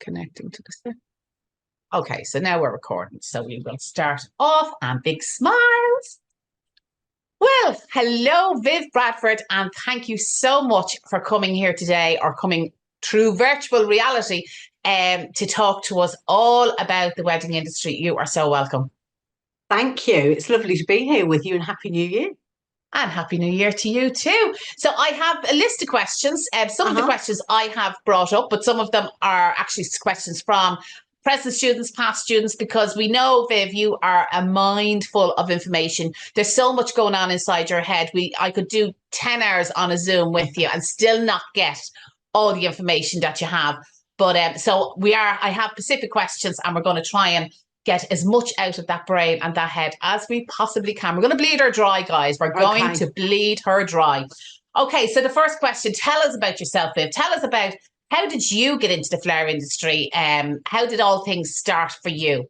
connecting to the set. Okay, so now we're recording. So we will start off and big smiles. Well, hello, Viv Bradford, and thank you so much for coming here today, or coming through virtual reality to talk to us all about the wedding industry. You are so welcome. Thank you. It's lovely to be here with you, and Happy New Year. And Happy New Year to you too. So I have a list of questions. Some of the questions I have brought up, but some of them are actually questions from present students, past students, because we know, Viv, you are a mind full of information. There's so much going on inside your head. I could do 10 hours on a Zoom with you and still not get all the information that you have. But I have specific questions, and we're going to try and get as much out of that brain and that head as we possibly can. We're going to bleed her dry, guys. We're going to bleed her dry. Okay, so the first question, tell us about yourself, Viv. Tell us about, how did you get into the flower industry? How did all things start for you?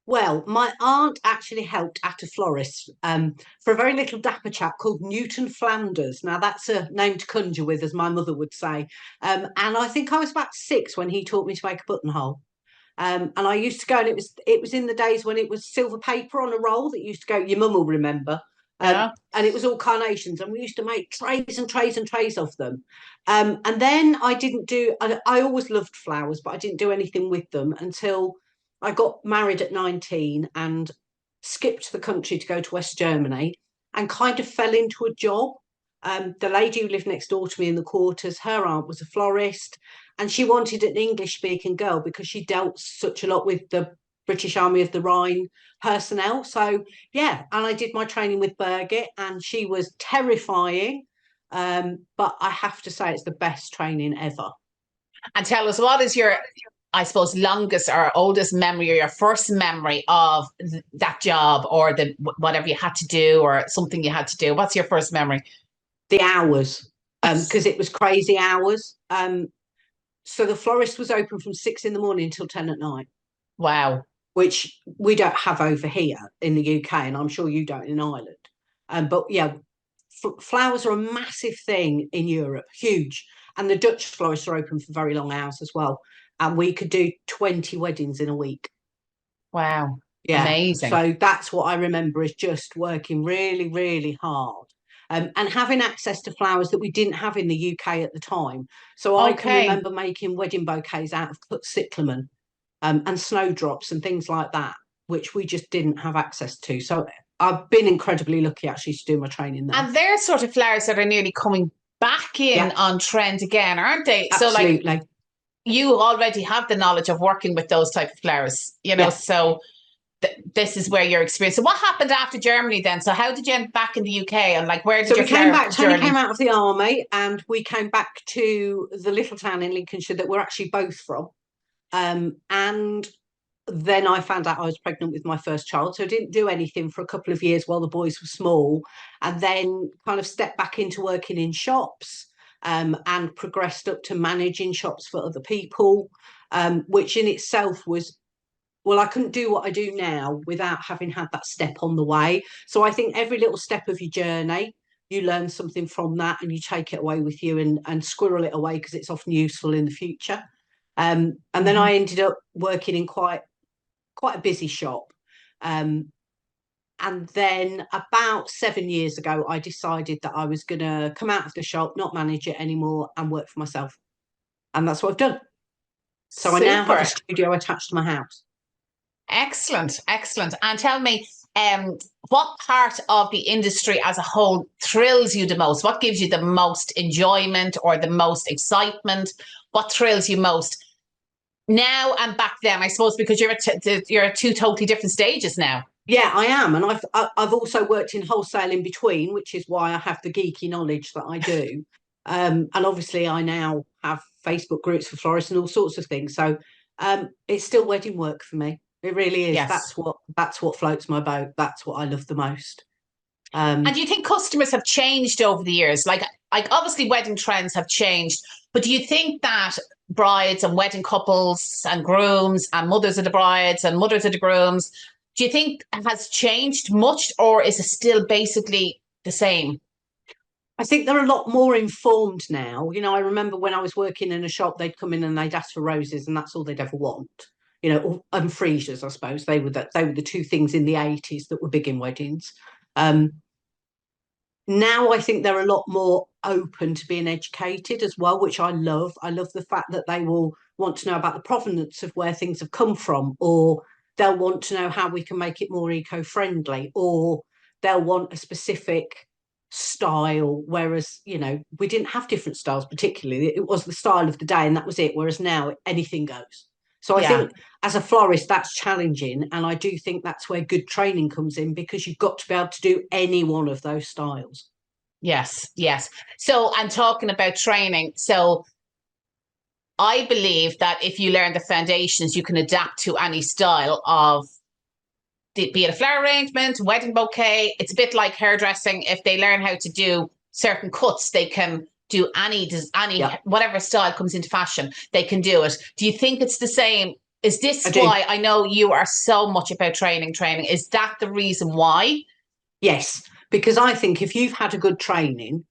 Well, my aunt actually helped at a florist for a very little dapper chap called Newton Flanders. Now, that's a name to conjure with, as my mother would say. And I think I was about 6 when he taught me to make a buttonhole. And I used to go, and it was in the days when it was silver paper on a roll that used to go, your mum will remember. And it was all carnations, and we used to make trays and trays and trays of them. And then I always loved flowers, but I didn't do anything with them until I got married at 19 and skipped the country to go to West Germany, and kind of fell into a job. The lady who lived next door to me in the quarters, her aunt was a florist, and she wanted an English-speaking girl because she dealt such a lot with the British Army of the Rhine personnel. So, yeah, and I did my training with Birgit, and she was terrifying. But I have to say it's the best training ever. And tell us, what is your, I suppose, longest or oldest memory, or your first memory of that job, or whatever you had to do, or something you had to do? What's your first memory? The hours, because it was crazy hours. So the florist was open from 6 in the morning till 10 at night. Wow. Which we don't have over here in the UK, and I'm sure you don't in Ireland. But yeah, flowers are a massive thing in Europe, huge. And the Dutch florists are open for very long hours as well. And we could do 20 weddings in a week. Wow. Yeah. Amazing. So that's what I remember, is just working really, really hard. And having access to flowers that we didn't have in the UK at the time. So I can remember making wedding bouquets out of cut cyclamen and snowdrops and things like that, which we just didn't have access to. So I've been incredibly lucky actually to do my training there. And they're sort of flowers that are nearly coming back in on trend again, aren't they? Absolutely. So like, you already have the knowledge of working with those type of flowers, so this is where your experience. So what happened after Germany then? So how did you end back in the UK, and like, where did you came back? Tony came out of the army, and we came back to the little town in Lincolnshire that we're actually both from. And then I found out I was pregnant with my first child, so I didn't do anything for a couple of years while the boys were small, and then kind of stepped back into working in shops, and progressed up to managing shops for other people, which in itself was, well, I couldn't do what I do now without having had that step on the way. So I think every little step of your journey, you learn something from that, and you take it away with you and squirrel it away, because it's often useful in the future. And then I ended up working in quite a busy shop. And then about 7 years ago, I decided that I was going to come out of the shop, not manage it anymore, and work for myself. And that's what I've done. So I now have a studio attached to my house. Excellent, excellent. And tell me, what part of the industry as a whole thrills you the most? What gives you the most enjoyment or the most excitement? What thrills you most now and back then, I suppose, because you're at two totally different stages now. Yeah, I am. And I've also worked in wholesale in between, which is why I have the geeky knowledge that I do. And obviously I now have Facebook groups for florists and all sorts of things. So it's still wedding work for me. It really is. Yes. That's what floats my boat. That's what I love the most. And do you think customers have changed over the years? Like obviously wedding trends have changed, but do you think that brides and wedding couples and grooms and mothers of the brides and mothers of the grooms, do you think has changed much, or is it still basically the same? I think they're a lot more informed now. You know, I remember when I was working in a shop, they'd come in and they'd ask for roses, and that's all they'd ever want. You know, and freesias, I suppose they were the two things in the 80s that were big in weddings. Um, Now I think they're a lot more open to being educated as well, which I love. I love the fact that they will want to know about the provenance of where things have come from, or they'll want to know how we can make it more eco-friendly, or they'll want a specific style, whereas, you know, we didn't have different styles particularly. It was the style of the day and that was it, whereas now anything goes. So I Yeah. think as a florist, that's challenging. And I do think that's where good training comes in, because you've got to be able to do any one of those styles. Yes, yes. So I'm talking about training. So I believe that if you learn the foundations, you can adapt to any style of, be it a flower arrangement, wedding bouquet. It's a bit like hairdressing. If they learn how to do certain cuts, they can do any Yeah, whatever style comes into fashion, they can do it. Do you think it's the same? Is I this do. why I know you are so much about training? Is that the reason why? Yes, because I think if you've had a good training,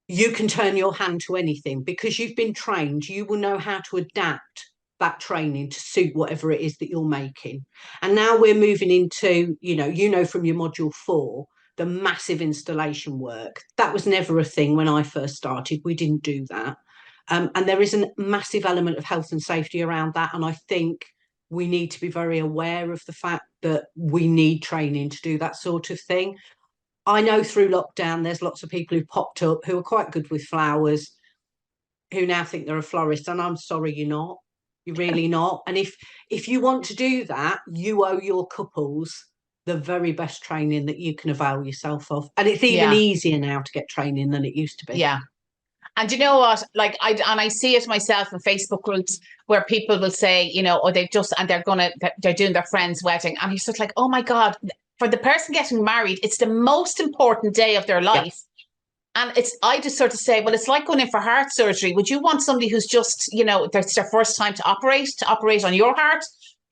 you can turn your hand to anything because you've been trained. You will know how to adapt that training to suit whatever it is that you're making. And now we're moving into, you know, from your module 4, the massive installation work. That was never a thing when I first started. We didn't do that. And there is a massive element of health and safety around that. And I think we need to be very aware of the fact that we need training to do that sort of thing. I know through lockdown, there's lots of people who popped up who are quite good with flowers, who now think they're a florist. And I'm sorry, you're not. You're really not. And if you want to do that, you owe your couples the very best training that you can avail yourself of. And it's even Yeah, easier now to get training than it used to be. yeah. And you know what? Like I see it myself in Facebook groups where people will say, you know, or they've just and they're doing their friend's wedding, and he's just like, oh my god, for the person getting married, it's the most important day of their Yep. life. And I just sort of say, well, it's like going in for heart surgery. Would you want somebody who's just, you know, that's their first time to operate on your heart?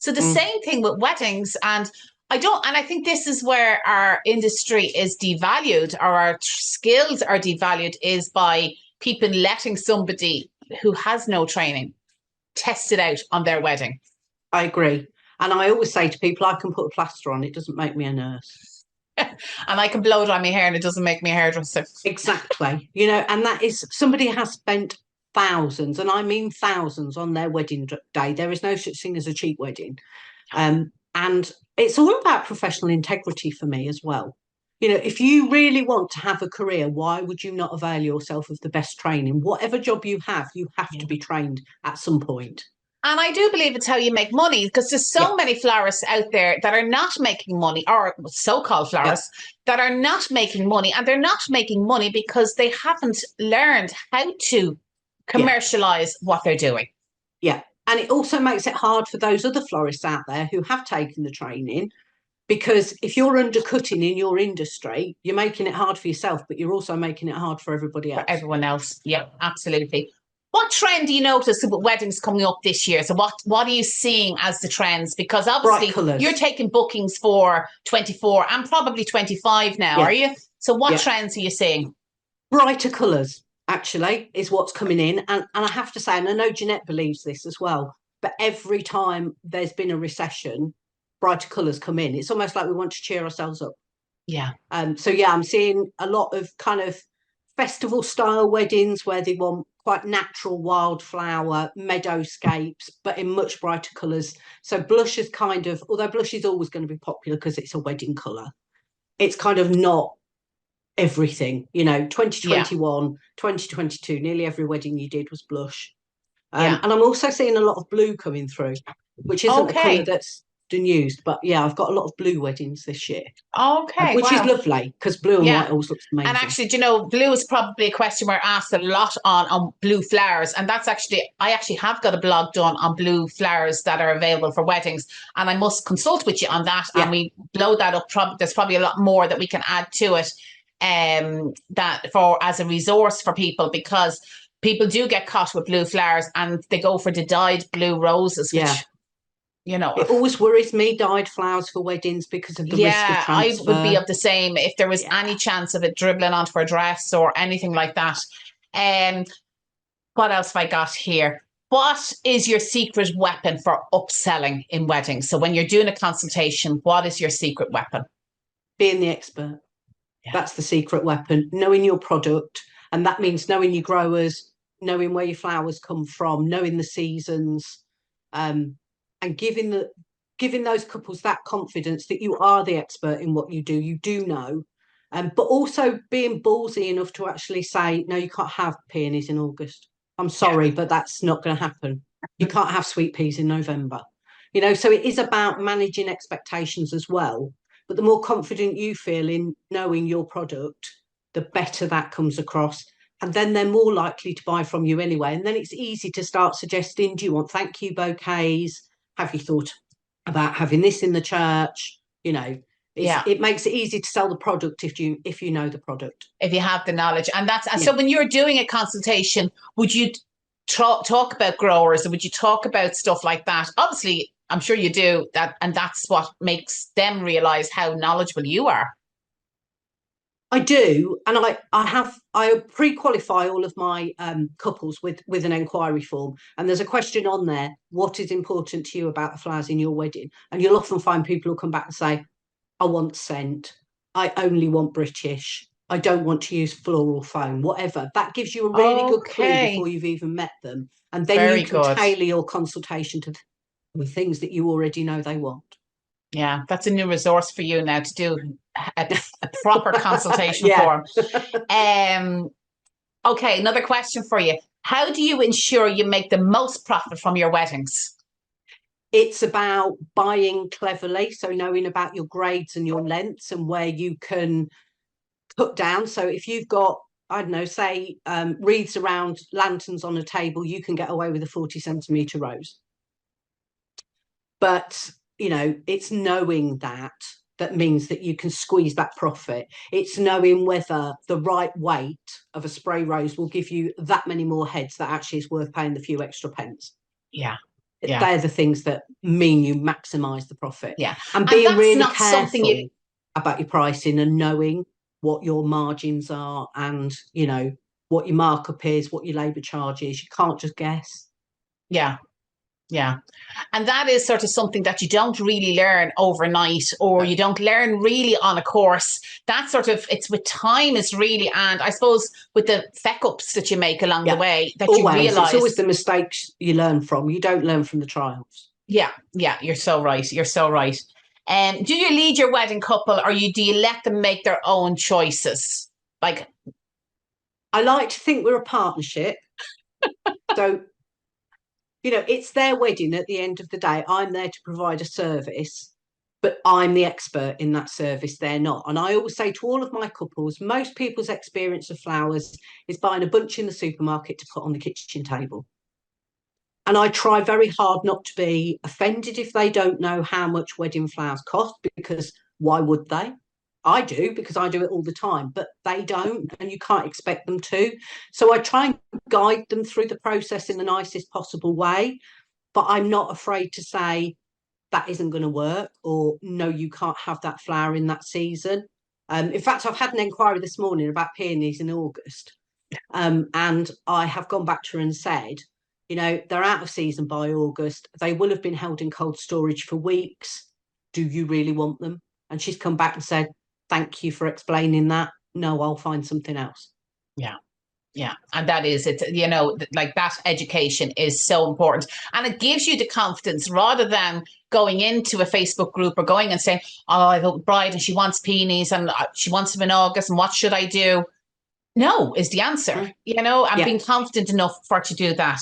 So the Mm, same thing with weddings. And I think this is where our industry is devalued, or our skills are devalued, is by people letting somebody who has no training test it out on their wedding. I agree. And I always say to people, I can put a plaster on, it doesn't make me a nurse. And I can blow dry my hair and it doesn't make me a hairdresser. Exactly. You know, and that is, somebody has spent thousands, and I mean thousands, on their wedding day. There is no such thing as a cheap wedding. And it's all about professional integrity for me as well. You know, if you really want to have a career, why would you not avail yourself of the best training? Whatever job you have Yeah. to be trained at some point. And I do believe it's how you make money, because there's Yeah, so many florists out there that are not making money, or so-called yeah, florists that are not making money, and they're not making money because they haven't learned how to yeah, commercialize what they're doing. yeah. And it also makes it hard for those other florists out there who have taken the training, because if you're undercutting in your industry, you're making it hard for yourself, but you're also making it hard for everybody For else. everyone else. Yeah, absolutely. What trend do you notice with weddings coming up this year? So what are you seeing as the trends? Because Bright obviously you're colours. taking bookings for 24 and probably 25 now, are Yeah, you? So what yeah. trends are you seeing? Brighter colours, actually, is what's coming in. And I have to say, and I know Jeanette believes this as well, but every time there's been a recession, brighter colours come in. It's almost like we want to cheer ourselves up. Yeah. So yeah, I'm seeing a lot of kind of festival style weddings where they want quite natural wildflower meadowscapes, but in much brighter colours. So blush is kind of, although blush is always going to be popular because it's a wedding colour, it's kind of not everything. You know, Yeah. 2021, 2022, nearly every wedding you did was blush. Yeah. And I'm also seeing a lot of blue coming through, which isn't a colour Okay. that's been used. But yeah, I've got a lot of blue weddings this year, Okay. which is Wow. lovely because blue and Yeah. white always looks And amazing. actually, you know, blue is probably a question we're asked a lot on blue flowers. And that's actually, I actually have got a blog done on blue flowers that are available for weddings. And I must consult with you on that. And Yeah, we blow that up. There's probably a lot more that we can add to it, that for as a resource for people, because people do get caught with blue flowers and they go for the dyed blue roses, yeah. which you know. It always worries me, dyed flowers for weddings, because of the risk of Yeah, I would be transfer. of the same if there was any chance of it dribbling onto a dress or anything like that. Um, what else have I got here? What is your secret weapon for upselling in weddings? So when you're doing a consultation, what is your secret weapon? Being the expert. Yeah. That's the secret weapon. Knowing your product. And that means knowing your growers, knowing where your flowers come from, knowing the seasons, and giving those couples that confidence that you are the expert in what you do. You do know. But also being ballsy enough to actually say, no, you can't have peonies in August. I'm sorry, but that's not going to happen. You can't have sweet peas in November. So it is about managing expectations as well. But the more confident you feel in knowing your product, the better that comes across. And then they're more likely to buy from you anyway. And then it's easy to start suggesting, do you want thank you bouquets? Have you thought about having this in the church? It makes it easy to sell the product if you know the product. If you have the knowledge. And so when you're doing a consultation, would you talk about growers, or would you talk about stuff like that? Obviously, I'm sure you do that, and that's what makes them realize how knowledgeable you are. I do, and I pre-qualify all of my couples with an enquiry form, and there's a question on there: what is important to you about the flowers in your wedding? And you'll often find people who come back and say, I want scent, I only want British, I don't want to use floral foam, whatever. That gives you a really good clue before you've even met them, and then Very you can good. tailor your consultation to the things that you already know they want. Yeah, that's a new resource for you now, to do a proper consultation form. Okay, another question for you. How do you ensure you make the most profit from your weddings? It's about buying cleverly, so knowing about your grades and your lengths and where you can cut down. So if you've got, I don't know, say wreaths around lanterns on a table, you can get away with a 40-centimetre rose. But it's knowing that means that you can squeeze that profit. It's knowing whether the right weight of a spray rose will give you that many more heads that actually is worth paying the few extra pence. Yeah. They're the things that mean you maximise the profit. Yeah. And being really careful about your pricing and knowing what your margins are and, what your markup is, what your labour charge is. You can't just guess. Yeah. Yeah. And that is sort of something that you don't really learn overnight, or you don't learn really on a course. That sort of, it's with time is really, and I suppose with the feck ups that you make along the way, that you realise. It's always the mistakes you learn from. You don't learn from the triumphs. Yeah. Yeah. You're so right. You're so right. Do you lead your wedding couple, or do you let them make their own choices? Like, I like to think we're a partnership. So, it's their wedding at the end of the day. I'm there to provide a service, but I'm the expert in that service. They're not. And I always say to all of my couples, most people's experience of flowers is buying a bunch in the supermarket to put on the kitchen table. And I try very hard not to be offended if they don't know how much wedding flowers cost, because why would they? I do, because I do it all the time, but they don't, and you can't expect them to. So I try and guide them through the process in the nicest possible way, but I'm not afraid to say that isn't going to work, or no, you can't have that flower in that season. In fact, I've had an inquiry this morning about peonies in August, and I have gone back to her and said, they're out of season by August. They will have been held in cold storage for weeks. Do you really want them? And she's come back and said, thank you for explaining that. No, I'll find something else. Yeah. Yeah. And that is it, like that education is so important. And it gives you the confidence, rather than going into a Facebook group or going and saying, oh, I have a bride and she wants peonies and she wants them in August, and what should I do? No is the answer, and being confident enough to do that.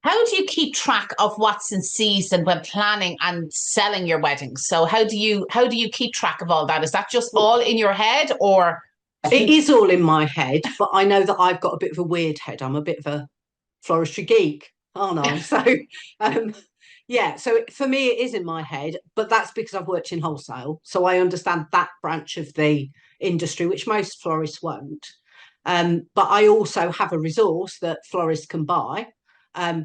How do you keep track of what's in season when planning and selling your weddings? So how do you keep track of all that? Is that just all in your head, or? It is all in my head, but I know that I've got a bit of a weird head. I'm a bit of a floristry geek, aren't I? So, so for me, it is in my head, but that's because I've worked in wholesale. So I understand that branch of the industry, which most florists won't. But I also have a resource that florists can buy.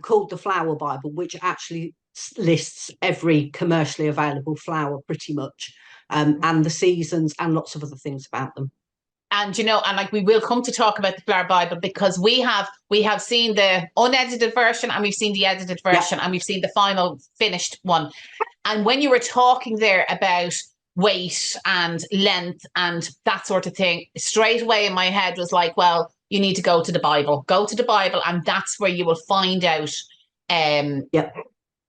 called the Flower Bible, which actually lists every commercially available flower pretty much, and the seasons and lots of other things about them. And and like we will come to talk about the Flower Bible, because we have seen the unedited version and we've seen the edited version, and we've seen the final finished one. And when you were talking there about weight and length and that sort of thing, straight away in my head was like, well, you need to go to the Bible. Go to the Bible, and that's where you will find out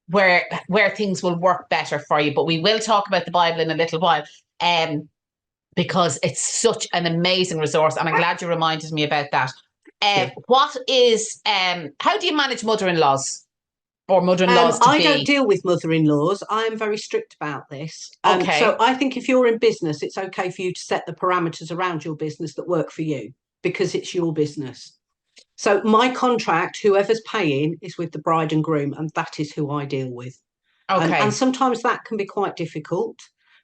where things will work better for you. But we will talk about the Bible in a little while. Because it's such an amazing resource, and I'm glad you reminded me about that. What is how do you manage mother-in-laws or mother-in-laws to I be? don't deal with mother-in-laws. I am very strict about this. Okay. So I think if you're in business, it's okay for you to set the parameters around your business that work for you, because it's your business. So my contract, whoever's paying, is with the bride and groom, and that is who I deal with. Okay. And sometimes that can be quite difficult,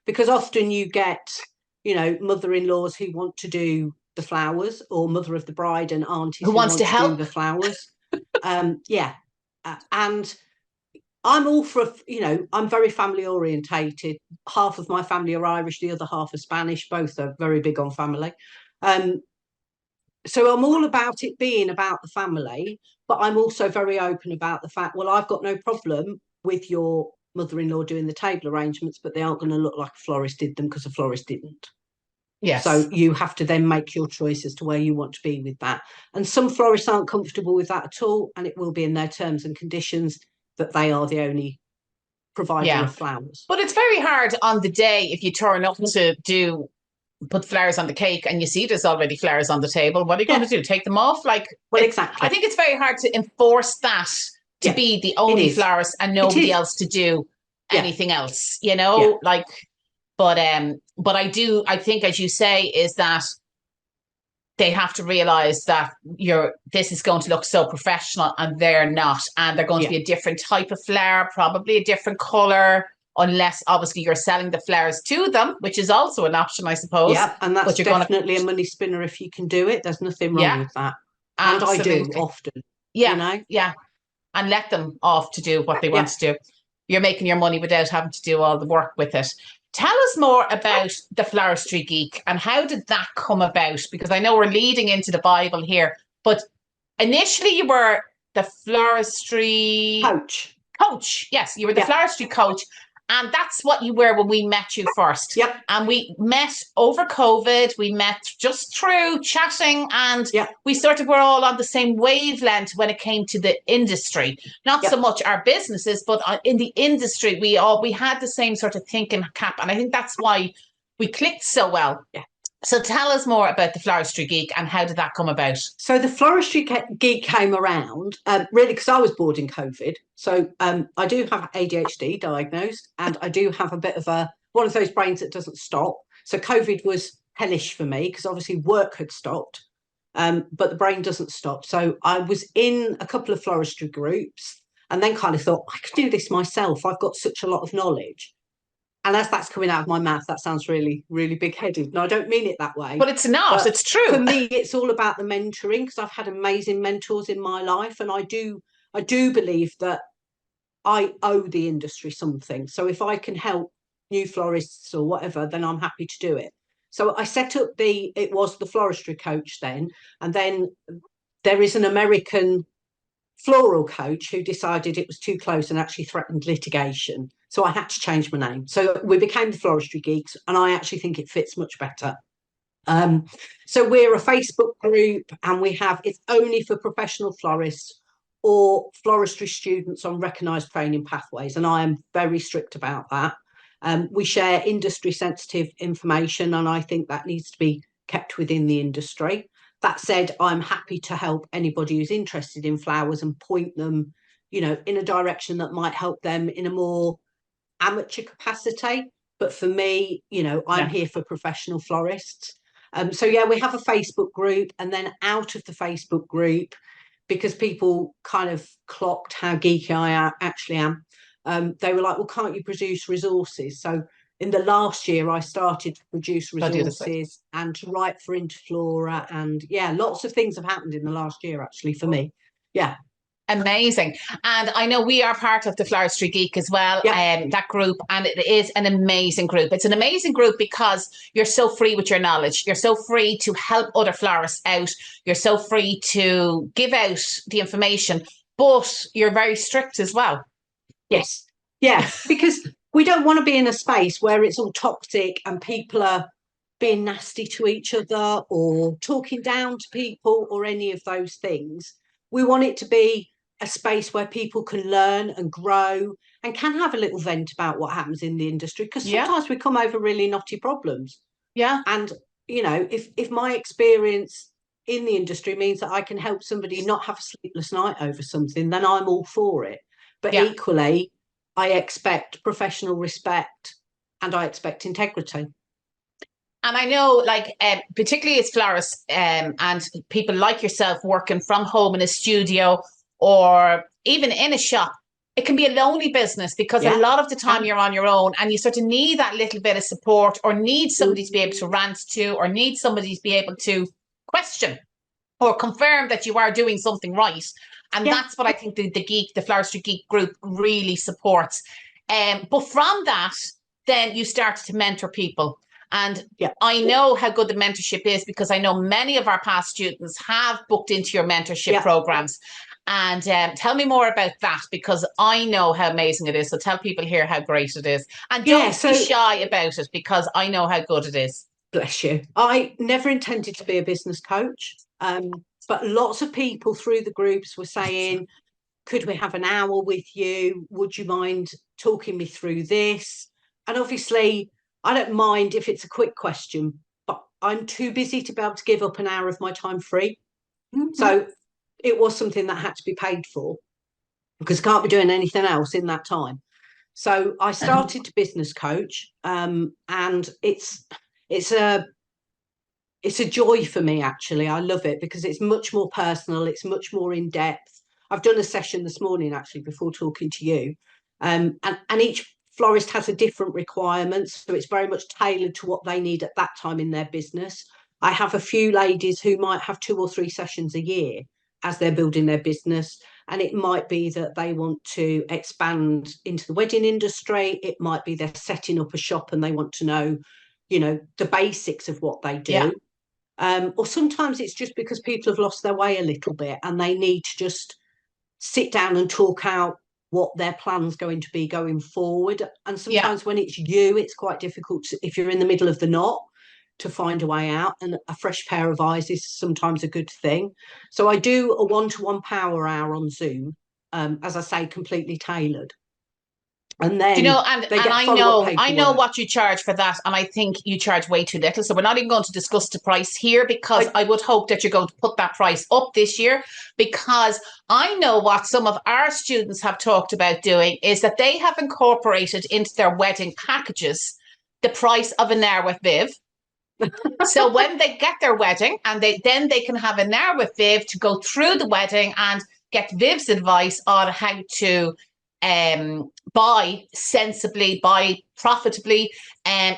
because often you get, mother-in-laws who want to do the flowers, or mother of the bride and aunties who wants want to help do the flowers. And I'm all for, I'm very family orientated. Half of my family are Irish, the other half are Spanish. Both are very big on family. So I'm all about it being about the family, but I'm also very open about the fact, well, I've got no problem with your mother-in-law doing the table arrangements, but they aren't going to look like a florist did them, because a florist didn't. Yes. So you have to then make your choice as to where you want to be with that. And some florists aren't comfortable with that at all, and it will be in their terms and conditions that they are the only provider of flowers. But it's very hard on the day if you turn up to put flowers on the cake and you see there's already flowers on the table. What are you going to do? Take them off? Exactly. I think it's very hard to enforce that to be the only florist and nobody else to do anything else, but I think, as you say, is that they have to realize that this is going to look so professional, and they're not, and they're going to be a different type of flower, probably a different color, unless obviously you're selling the flowers to them, which is also an option, I suppose. Yeah, and that's definitely a money spinner if you can do it. There's nothing wrong with that. And absolutely. I do often. Yeah. And let them off to do what they want to do. You're making your money without having to do all the work with it. Tell us more about the Floristry Geek, and how did that come about? Because I know we're leading into the Bible here, but initially you were the floristry coach. Yes, you were the floristry coach, and that's what you were when we met you first. Yep. And we met over COVID. We met just through chatting, and we sort of were all on the same wavelength when it came to the industry. Not so much our businesses, but in the industry, we had the same sort of thinking cap, and I think that's why we clicked so well. Yeah. So tell us more about the Floristry Geek, and how did that come about? So the Floristry Geek came around really because I was bored in COVID. So I do have ADHD diagnosed, and I do have a bit of one of those brains that doesn't stop. So COVID was hellish for me, because obviously work had stopped, but the brain doesn't stop. So I was in a couple of floristry groups, and then kind of thought, I could do this myself. I've got such a lot of knowledge. And as that's coming out of my mouth, that sounds really, really big-headed. And I don't mean it that way. But it's not. But it's true. For me, it's all about the mentoring, because I've had amazing mentors in my life. And I do believe that I owe the industry something. So if I can help new florists or whatever, then I'm happy to do it. So I set up it was the Floristry Coach then. And then there is an American floral coach who decided it was too close and actually threatened litigation. So I had to change my name. So we became the Floristry Geeks, and I actually think it fits much better. So we're a Facebook group, and it's only for professional florists or floristry students on recognised training pathways, and I am very strict about that. We share industry sensitive information, and I think that needs to be kept within the industry. That said, I'm happy to help anybody who's interested in flowers and point them, in a direction that might help them in a more amateur capacity. But for me, I'm here for professional florists. So we have a Facebook group, and then out of the Facebook group, because people kind of clocked how geeky I actually am, they were like, well, can't you produce resources? So in the last year, I started to produce resources and to write for Interflora, and lots of things have happened in the last year actually for me. Yeah. Amazing. And I know we are part of the Floristry Geek as well, that group, and it is an amazing group. It's an amazing group because you're so free with your knowledge. You're so free to help other florists out. You're so free to give out the information, but you're very strict as well. Yes. Yeah, because we don't want to be in a space where it's all toxic and people are being nasty to each other or talking down to people or any of those things. We want it to be a space where people can learn and grow and can have a little vent about what happens in the industry, because sometimes we come over really knotty problems. Yeah. And, you know, if my experience in the industry means that I can help somebody not have a sleepless night over something, then I'm all for it. But equally, I expect professional respect and I expect integrity. And I know, like, particularly as florists and people like yourself working from home in a studio or even in a shop, it can be a lonely business because a lot of the time you're on your own and you sort of need that little bit of support or need somebody to be able to rant to or need somebody to be able to question or confirm that you are doing something right. And that's what I think the Floristry Geek group really supports. But from that, then you start to mentor people. And I know how good the mentorship is because I know many of our past students have booked into your mentorship programs. And tell me more about that because I know how amazing it is. So tell people here how great it is. And don't be shy about it because I know how good it is. Bless you. I never intended to be a business coach. But lots of people through the groups were saying, could we have an hour with you? Would you mind talking me through this? And obviously, I don't mind if it's a quick question, but I'm too busy to be able to give up an hour of my time free. So it was something that had to be paid for because I can't be doing anything else in that time. So I started to business coach, and it's a joy for me, actually. I love it because it's much more personal. It's much more in depth. I've done a session this morning, actually, before talking to you. And each florist has a different requirements. So it's very much tailored to what they need at that time in their business. I have a few ladies who might have 2 or 3 sessions a year as they're building their business. And it might be that they want to expand into the wedding industry. It might be they're setting up a shop and they want to know, you know, the basics of what they do. Or sometimes it's just because people have lost their way a little bit and they need to just sit down and talk out what their plan's going to be going forward. And sometimes when it's you, it's quite difficult if you're in the middle of the knot to find a way out, and a fresh pair of eyes is sometimes a good thing. So I do a 1-to-1 power hour on Zoom, as I say, completely tailored. And then I know what you charge for that, and I think you charge way too little. So we're not even going to discuss the price here because I would hope that you're going to put that price up this year, because I know what some of our students have talked about doing is that they have incorporated into their wedding packages the price of an hour with Viv. So when they get their wedding and they can have an hour with Viv to go through the wedding and get Viv's advice on how to buy sensibly, buy profitably.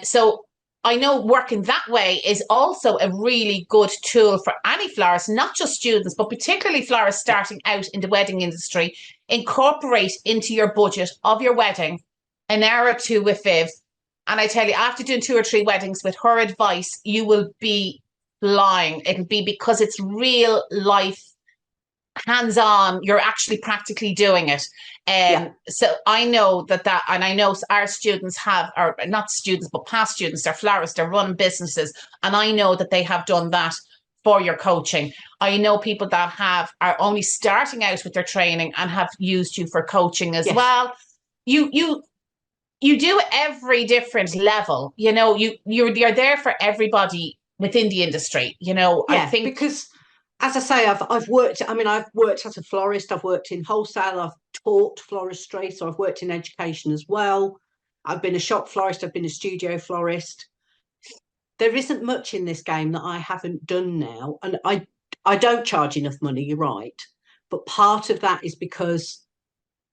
So I know working that way is also a really good tool for any florist, not just students, but particularly florists starting out in the wedding industry. Incorporate into your budget of your wedding an hour or two with Viv. And I tell you, after doing 2 or 3 weddings with her advice, you will be flying. It'll be because it's real life, hands-on, you're actually practically doing it. So I know that, and I know our students have, or not students, but past students, they're florists, they're running businesses. And I know that they have done that for your coaching. I know people that are only starting out with their training and have used you for coaching as well. You do every different level, you know, you're there for everybody within the industry, you know. I think because, as I say, I've worked as a florist, I've worked in wholesale, I've taught floristry, so I've worked in education as well. I've been a shop florist, I've been a studio florist. There isn't much in this game that I haven't done now, and I don't charge enough money, you're right, but part of that is because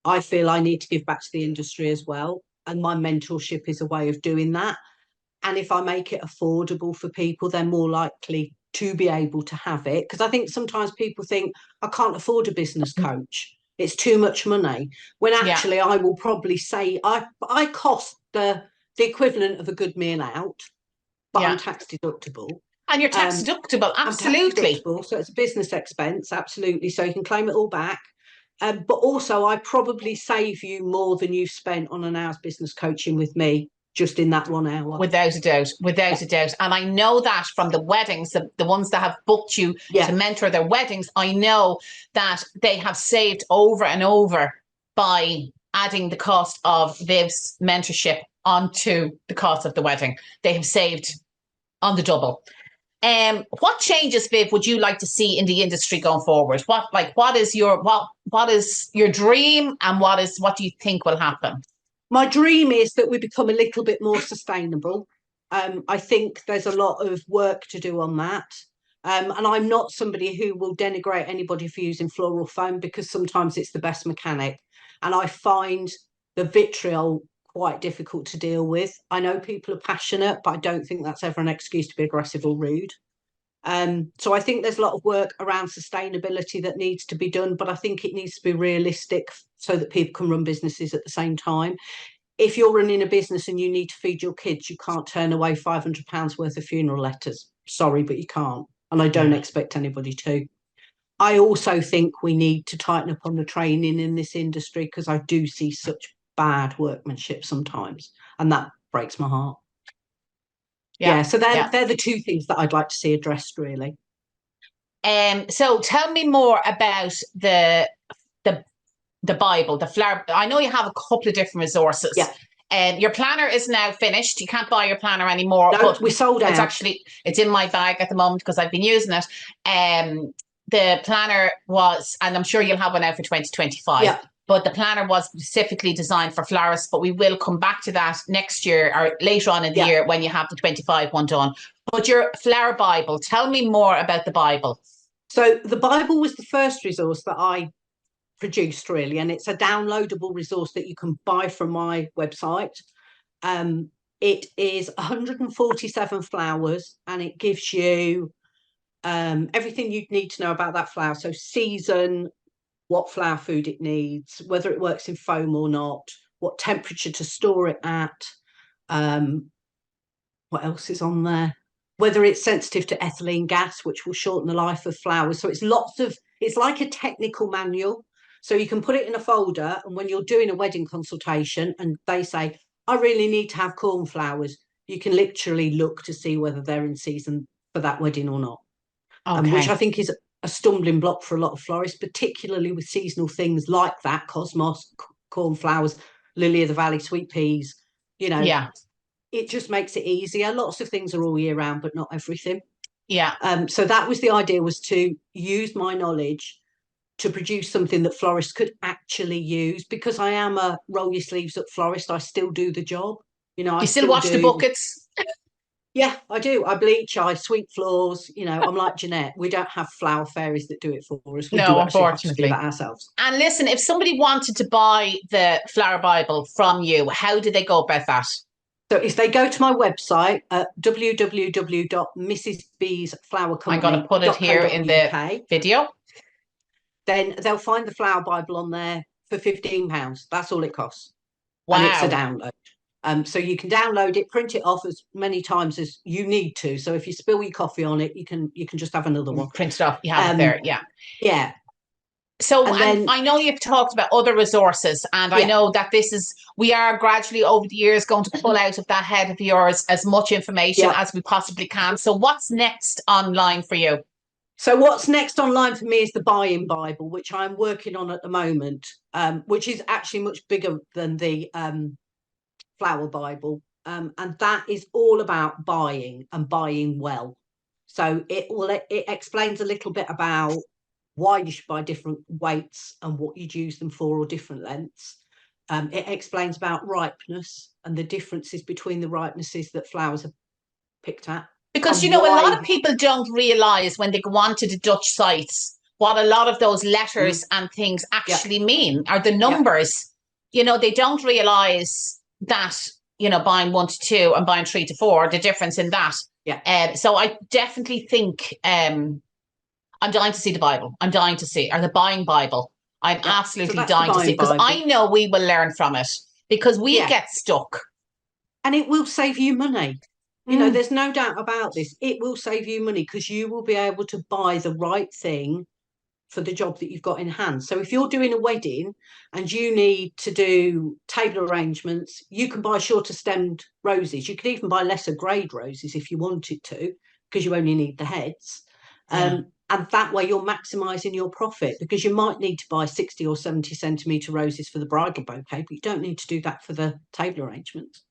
I feel I need to give back to the industry as well, and my mentorship is a way of doing that. And if I make it affordable for people, they're more likely to be able to have it. Because I think sometimes people think, I can't afford a business coach. It's too much money. When actually I will probably say I cost the equivalent of a good meal out, but I'm tax deductible. And you're tax deductible, absolutely. I'm tax deductible, so it's a business expense, absolutely. So you can claim it all back. But also, I probably save you more than you've spent on an hour's business coaching with me just in that 1 hour. Without a doubt, without a doubt. And I know that from the weddings, the ones that have booked you to mentor their weddings, I know that they have saved over and over by adding the cost of Viv's mentorship onto the cost of the wedding. They have saved on the double. What changes, Viv, would you like to see in the industry going forward? What is your dream, and what do you think will happen? My dream is that we become a little bit more sustainable. I think there's a lot of work to do on that. And I'm not somebody who will denigrate anybody for using floral foam, because sometimes it's the best mechanic. And I find the vitriol quite difficult to deal with. I know people are passionate, but I don't think that's ever an excuse to be aggressive or rude. So I think there's a lot of work around sustainability that needs to be done, but I think it needs to be realistic so that people can run businesses at the same time. If you're running a business and you need to feed your kids, you can't turn away £500 worth of funeral letters. Sorry, but you can't. And I don't expect anybody to. I also think we need to tighten up on the training in this industry, because I do see such bad workmanship sometimes, and that breaks my heart. So they're the two things that I'd like to see addressed, really. So tell me more about the Bible, the flower. I know you have a couple of different resources. Your planner is now finished. You can't buy your planner anymore. No, but we sold out. It's in my bag at the moment because I've been using it. The planner was, and I'm sure you'll have one out for 2025. But the planner was specifically designed for florists, but we will come back to that next year or later on in the year when you have the 25 one done. But your flower Bible, tell me more about the Bible. So the Bible was the first resource that I produced, really, and it's a downloadable resource that you can buy from my website. It is 147 flowers, and it gives you everything you'd need to know about that flower. So season, what flower food it needs, whether it works in foam or not, what temperature to store it at, what else is on there, whether it's sensitive to ethylene gas, which will shorten the life of flowers. So it's like a technical manual. So you can put it in a folder, and when you're doing a wedding consultation and they say, I really need to have cornflowers, you can literally look to see whether they're in season for that wedding or not. Which I think is a stumbling block for a lot of florists, particularly with seasonal things like that, cosmos, cornflowers, lily of the valley, sweet peas, it just makes it easier. Lots of things are all year round, but not everything. So that was the idea, was to use my knowledge to produce something that florists could actually use, because I am a roll your sleeves up florist. I still do the job. I still wash the buckets. Yeah, I do. I bleach, I sweep floors. I'm like Jeanette. We don't have flower fairies that do it for us. We do unfortunately have to do that ourselves. And listen, if somebody wanted to buy the Flower Bible from you, how do they go about that? So if they go to my website at www.mrsbsflowercompany.co.uk, I'm going to put it here in the video. Then they'll find the Flower Bible on there for £15. That's all it costs. Wow. And it's a download. So you can download it, print it off as many times as you need to. So if you spill your coffee on it, you can just have another one. Print it off. You have it there. Yeah. So and I know you've talked about other resources, and I know that we are gradually over the years going to pull out of that head of yours as much information as we possibly can. So what's next online for you? So what's next online for me is the Buying Bible, which I'm working on at the moment, which is actually much bigger than the Flower Bible, and that is all about buying and buying well. So it explains a little bit about why you should buy different weights and what you'd use them for, or different lengths. It explains about ripeness and the differences between the ripenesses that flowers are picked at. Because, a lot of people don't realise when they go onto the Dutch sites what a lot of those letters and things actually mean, are the numbers. They don't realise that, buying 1 to 2 and buying 3 to 4, the difference in that. So I definitely think I'm dying to see the Bible. I'm dying to see, or the Buying Bible. I'm absolutely so dying to see, because I know we will learn from it, because we get stuck. And it will save you money. You know, there's no doubt about this. It will save you money because you will be able to buy the right thing for the job that you've got in hand. So if you're doing a wedding and you need to do table arrangements, you can buy shorter stemmed roses. You could even buy lesser grade roses if you wanted to, because you only need the heads. And that way you're maximising your profit, because you might need to buy 60 or 70 centimetre roses for the bridal bouquet, but you don't need to do that for the table arrangements.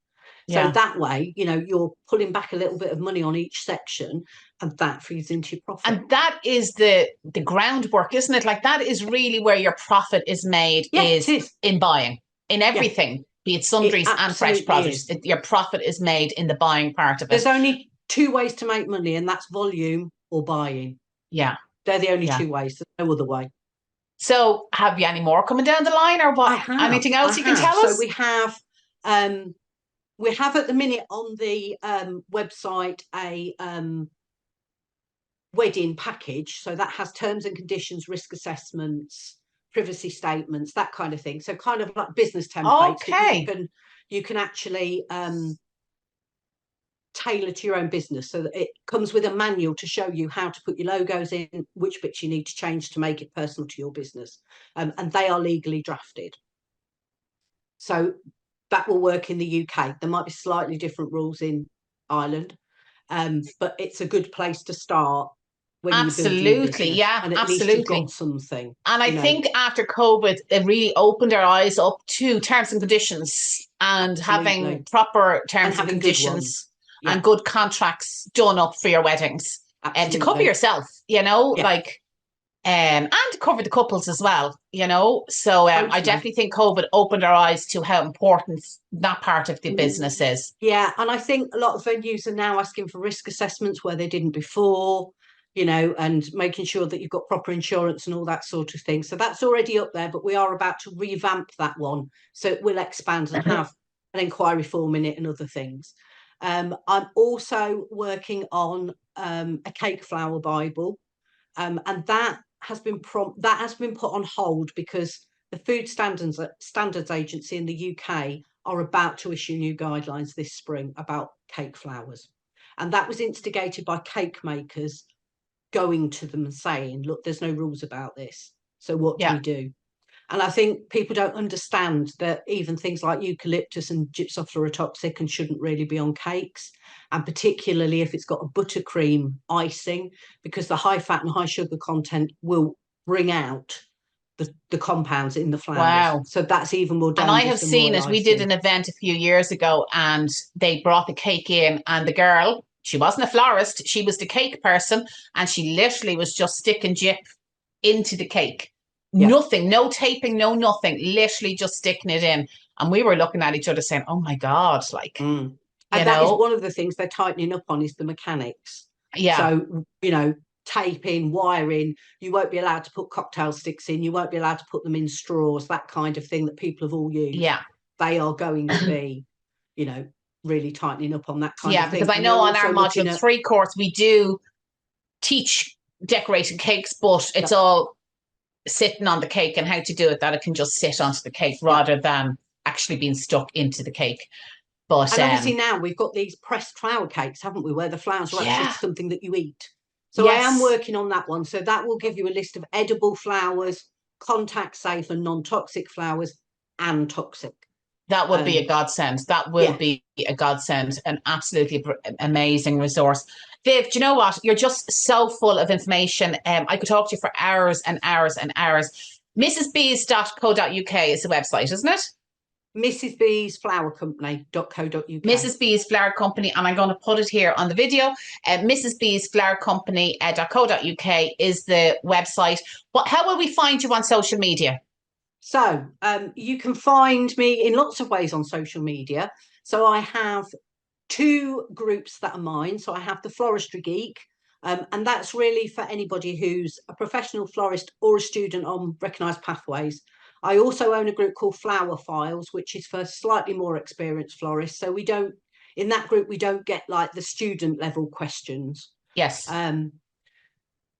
So that way, you know, you're pulling back a little bit of money on each section, and that feeds into your profit. And that is the groundwork, isn't it? Like, that is really where your profit is made, is in buying, in everything, be it sundries and fresh produce. Your profit is made in the buying part of it. There's only two ways to make money, and that's volume or buying. Yeah. They're the only two ways. There's no other way. So have you any more coming down the line, or what? Anything else you can tell us? So we have at the minute on the website a wedding package. So that has terms and conditions, risk assessments, privacy statements, that kind of thing. So kind of like business templates that you can actually tailor to your own business, so that it comes with a manual to show you how to put your logos in, which bits you need to change to make it personal to your business. And they are legally drafted. So that will work in the UK. There might be slightly different rules in Ireland, but it's a good place to start when you're building your business. And at least you've got something. And I think after COVID, it really opened our eyes up to terms and conditions, and having proper terms and conditions and good contracts done up for your weddings, and to cover yourself, you know, like. And to cover the couples as well, you know. So I definitely think COVID opened our eyes to how important that part of the business is. Yeah, and I think a lot of venues are now asking for risk assessments where they didn't before, you know, and making sure that you've got proper insurance and all that sort of thing. So that's already up there, but we are about to revamp that one. So it will expand and have an inquiry form in it and other things. I'm also working on a cake flour Bible, and that has been put on hold because the Food Standards Agency in the UK are about to issue new guidelines this spring about cake flours. And that was instigated by cake makers going to them and saying, look, there's no rules about this. So what do we do? And I think people don't understand that even things like eucalyptus and gypsophila are toxic and shouldn't really be on cakes. And particularly if it's got a buttercream icing, because the high fat and high sugar content will bring out the compounds in the flours. Wow. So that's even more dangerous. And I have seen it. We did an event a few years ago, and they brought the cake in, and the girl, she wasn't a florist, she was the cake person, and she literally was just sticking gyp into the cake. Nothing, no taping, no nothing, literally just sticking it in. And we were looking at each other saying, oh my God, like, and that is one of the things they're tightening up on, is the mechanics. So, you know, taping, wiring, you won't be allowed to put cocktail sticks in, you won't be allowed to put them in straws, that kind of thing that people have all used. They are going to be, you know, really tightening up on that kind of thing. Because I know on our module 3 course, we do teach decorating cakes, but it's all sitting on the cake and how to do it, that it can just sit onto the cake rather than actually being stuck into the cake. But and obviously now we've got these pressed flour cakes, haven't we, where the flours are actually something that you eat. So I am working on that one. So that will give you a list of edible flours, contact safe and non-toxic flours, and toxic. That would be a godsend. That will be a godsend. An absolutely amazing resource. Viv, do you know what? You're just so full of information. I could talk to you for hours and hours and hours. mrsbees.co.uk is the website, isn't it? Mrs. B's Flower Company.co.uk. Mrs. B's Flower Company, and I'm going to put it here on the video. Mrs. B's Flower Company.co.uk is the website. How will we find you on social media? So you can find me in lots of ways on social media. So I have 2 groups that are mine. So I have the Floristry Geek, and that's really for anybody who's a professional florist or a student on recognised pathways. I also own a group called Flower Files, which is for slightly more experienced florists. So in that group, we don't get like the student level questions. Yes.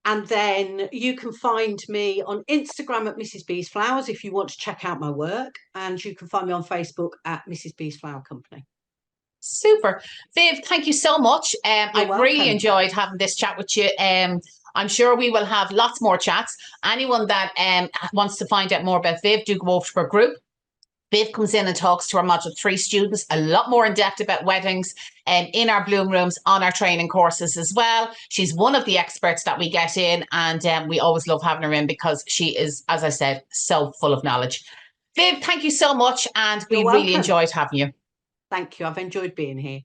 And then you can find me on Instagram at Mrs. B's Flowers if you want to check out my work. And you can find me on Facebook at Mrs. B's Flower Company. Super. Viv, thank you so much. I've really welcome. enjoyed having this chat with you. I'm sure we will have lots more chats. Anyone that wants to find out more about Viv, do go over to her group. Viv comes in and talks to our Module 3 students a lot more in depth about weddings in our Bloom Rooms, on our training courses as well. She's one of the experts that we get in, and we always love having her in because she is, as I said, so full of knowledge. Viv, thank you so much, and we really enjoyed having you. Thank you. I've enjoyed being here.